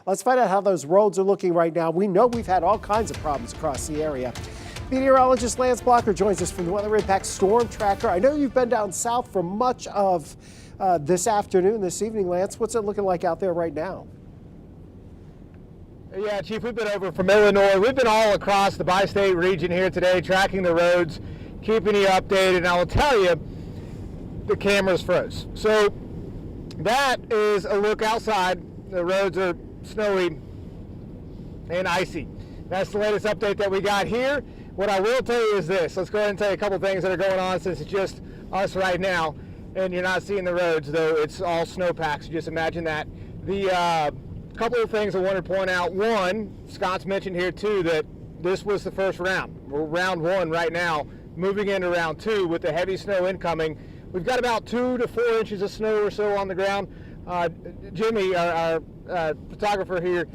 Let's find out how those roads are looking right now. We know we've had all kinds of problems across the area. Meteorologist Lance Blocker joins us from the Weather Impact Storm Tracker. I know you've been down south for much of this afternoon, this evening, Lance. What's it looking like out there right now? Yeah, Chief, we've been over from Illinois. We've been all across the bi-state region here today, tracking the roads, keeping you updated. And I will tell you, the cameras froze. So that is a look outside. The roads are snowy and icy. That's the latest update that we got here. What I will tell you is this. Let's go ahead and tell you a couple things that are going on since it's just us right now and you're not seeing the roads, though it's all snowpacks. So just imagine that. The couple of things I want to point out. One, Scott's mentioned here too that this was the first round. We're round one right now, moving into round two with the heavy snow incoming. We've got about 2 to 4 inches of snow or so on the ground. Jimmy, our photographer here,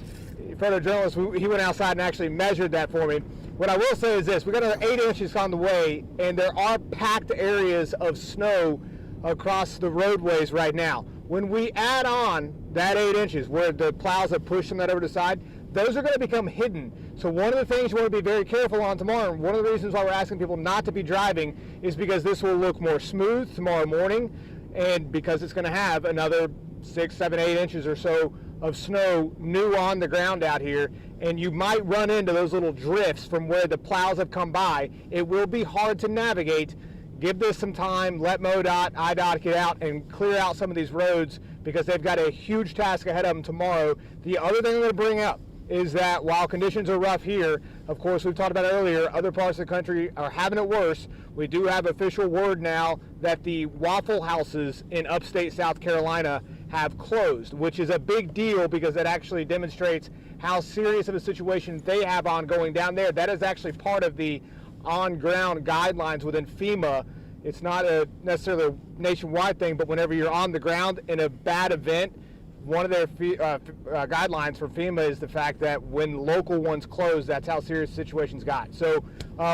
photojournalist, he went outside and actually measured that for me. What I will say is this: we got another 8 inches on the way, and there are packed areas of snow across the roadways right now. When we add on that 8 inches where the plows have pushed them that over the side, those are going to become hidden. So one of the things you want to be very careful on tomorrow, and one of the reasons why we're asking people not to be driving, is because this will look more smooth tomorrow morning, and because it's going to have another 6, 7, 8 inches or so of snow new on the ground out here, and you might run into those little drifts from where the plows have come by. It will be hard to navigate. Give this some time, let MoDOT, IDOT get out and clear out some of these roads because they've got a huge task ahead of them tomorrow. The other thing I'm going to bring up is that while conditions are rough here, of course, we've talked about earlier, other parts of the country are having it worse. We do have official word now that the Waffle Houses in upstate South Carolina have closed, which is a big deal because it actually demonstrates how serious of a situation they have ongoing down there. That is actually part of the on-ground guidelines within FEMA. It's not necessarily a nationwide thing, but whenever you're on the ground in a bad event, one of their guidelines for FEMA is the fact that when local ones close, that's how serious the situation's got. So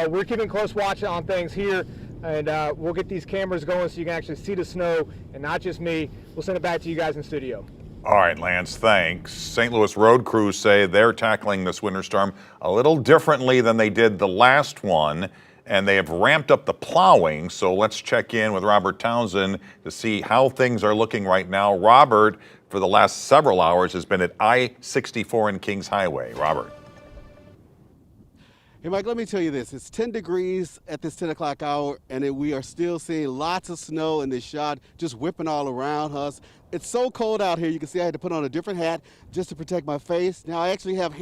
we're keeping close watch on things here, and we'll get these cameras going so you can actually see the snow, and not just me. We'll send it back to you guys in studio. All right, Lance, thanks. St. Louis road crews say they're tackling this winter storm a little differently than they did the last one, and they have ramped up the plowing. So let's check in with Robert Townsend to see how things are looking right now. Robert, for the last several hours, has been at I-64 and Kings Highway. Robert. Hey, Mike, let me tell you this. It's 10 degrees at this 10 o'clock hour, and we are still seeing lots of snow in this shot, just whipping all around us. It's so cold out here. You can see I had to put on a different hat just to protect my face. Now, I actually have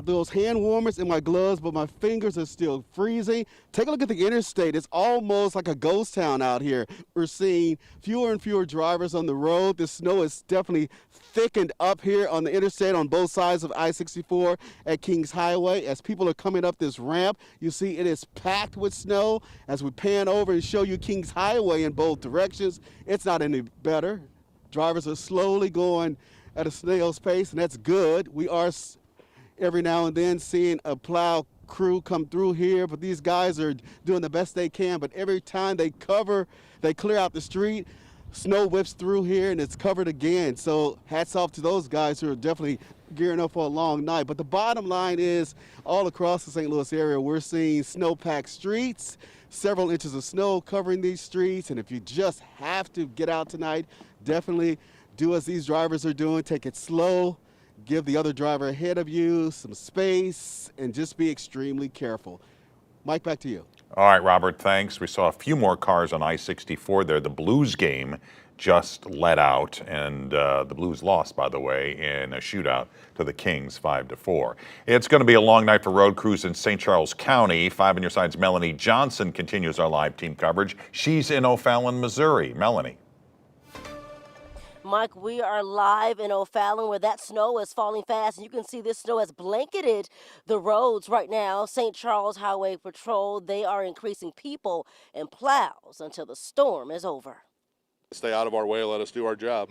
those hand warmers in my gloves, but my fingers are still freezing. Take a look at the interstate. It's almost like a ghost town out here. We're seeing fewer and fewer drivers on the road. The snow is definitely thickened up here on the interstate on both sides of I-64 at Kings Highway. As people are coming up this ramp, you see it is packed with snow. As we pan over and show you Kings Highway in both directions, it's not any better. Drivers are slowly going at a snail's pace, and that's good. We are every now and then seeing a plow crew come through here, but these guys are doing the best they can. But every time they clear out the street, snow whips through here and it's covered again. So hats off to those guys who are definitely gearing up for a long night. But the bottom line is, all across the St. Louis area, we're seeing snow-packed streets, several inches of snow covering these streets. And if you just have to get out tonight, definitely do as these drivers are doing. Take it slow. Give the other driver ahead of you some space, and just be extremely careful. Mike, back to you. All right, Robert, thanks. We saw a few more cars on I-64 there. The Blues game just let out, and the Blues lost, by the way, in a shootout to the Kings, 5-4. It's going to be a long night for road crews in St. Charles County. 5 on your side's Melanie Johnson continues our live team coverage. She's in O'Fallon, Missouri. Melanie. Mike, we are live in O'Fallon where that snow is falling fast. And you can see this snow has blanketed the roads right now. St. Charles Highway Patrol, they are increasing people and plows until the storm is over. Stay out of our way, let us do our job.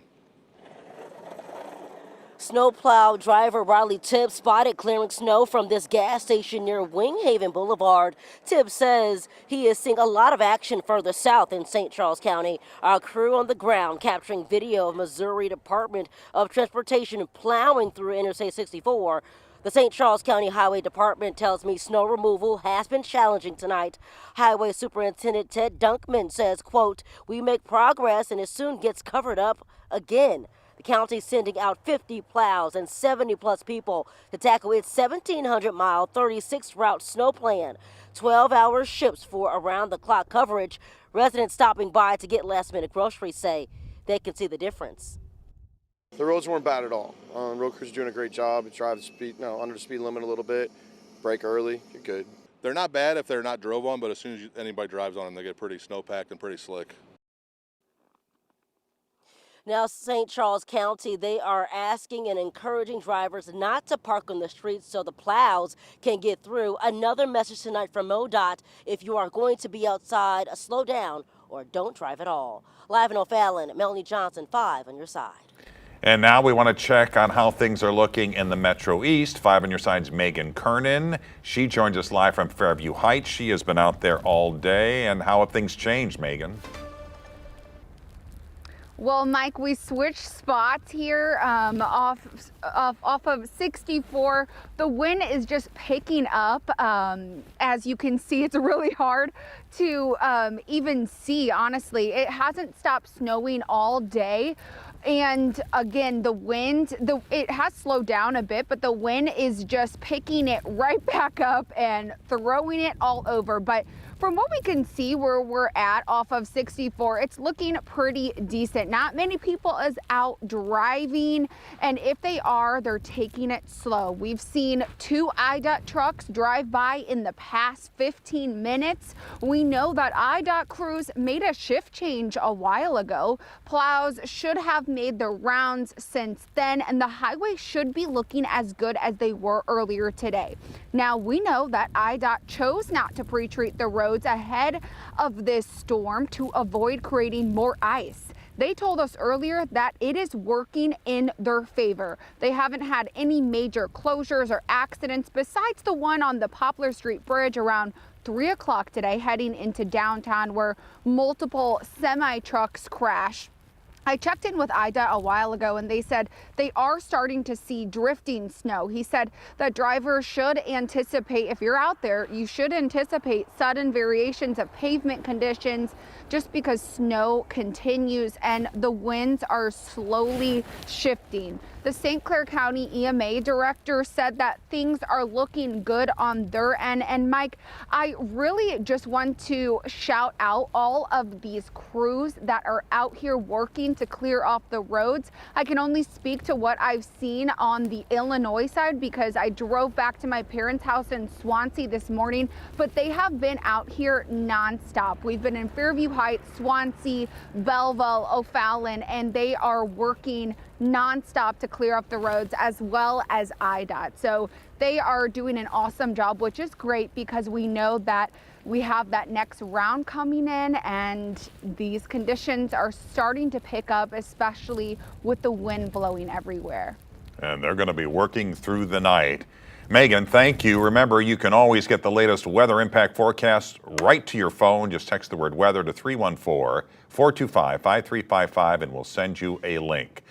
Snowplow driver Riley Tibbs spotted clearing snow from this gas station near Winghaven Boulevard. Tibbs says he is seeing a lot of action further south in St. Charles County. Our crew on the ground capturing video of Missouri Department of Transportation plowing through Interstate 64. The St. Charles County Highway Department tells me snow removal has been challenging tonight. Highway Superintendent Ted Dunkman says, quote, "We make progress and it soon gets covered up again." The county sending out 50 plows and 70-plus people to tackle its 1,700-mile 36-route snow plan. 12-hour shifts for around-the-clock coverage. Residents stopping by to get last-minute groceries say they can see the difference. The roads weren't bad at all. Road crews are doing a great job. Drive the speed, under the speed limit a little bit. Brake early. You're good. They're not bad if they're not drove on, but as soon as anybody drives on them, they get pretty snow-packed and pretty slick. Now, St. Charles County, they are asking and encouraging drivers not to park on the streets so the plows can get through. Another message tonight from MoDOT: if you are going to be outside, slow down or don't drive at all. Live in O'Fallon, Melanie Johnson, 5 on your side. And now we want to check on how things are looking in the Metro East. 5 on your side's Megan Kernan. She joins us live from Fairview Heights. She has been out there all day. And how have things changed, Megan? Well, Mike, we switched spots here off of 64. The wind is just picking up. As you can see, it's really hard to even see, honestly. It hasn't stopped snowing all day. And again, the wind, it has slowed down a bit, but the wind is just picking it right back up and throwing it all over. But from what we can see where we're at off of 64, it's looking pretty decent. Not many people is out driving, and if they are, they're taking it slow. We've seen 2 IDOT trucks drive by in the past 15 minutes. We know that IDOT crews made a shift change a while ago. Plows should have made their rounds since then, and the highway should be looking as good as they were earlier today. Now, we know that IDOT chose not to pre-treat the roads ahead of this storm to avoid creating more ice. They told us earlier that it is working in their favor. They haven't had any major closures or accidents besides the one on the Poplar Street Bridge around 3 o'clock today heading into downtown where multiple semi-trucks crashed. I checked in with IDOT a while ago and they said they are starting to see drifting snow. He said that drivers should anticipate, if you're out there, you should anticipate sudden variations of pavement conditions just because snow continues and the winds are slowly shifting. The St. Clair County EMA director said that things are looking good on their end. And Mike, I really just want to shout out all of these crews that are out here working to clear off the roads. I can only speak to what I've seen on the Illinois side because I drove back to my parents' house in Swansea this morning, but they have been out here nonstop. We've been in Fairview Heights, Swansea, Belleville, O'Fallon, and they are working nonstop to clear up the roads as well as IDOT. So they are doing an awesome job, which is great because we know that we have that next round coming in and these conditions are starting to pick up, especially with the wind blowing everywhere. And they're going to be working through the night. Megan, thank you. Remember, you can always get the latest weather impact forecast right to your phone. Just text the word weather to 314-425-5355 and we'll send you a link.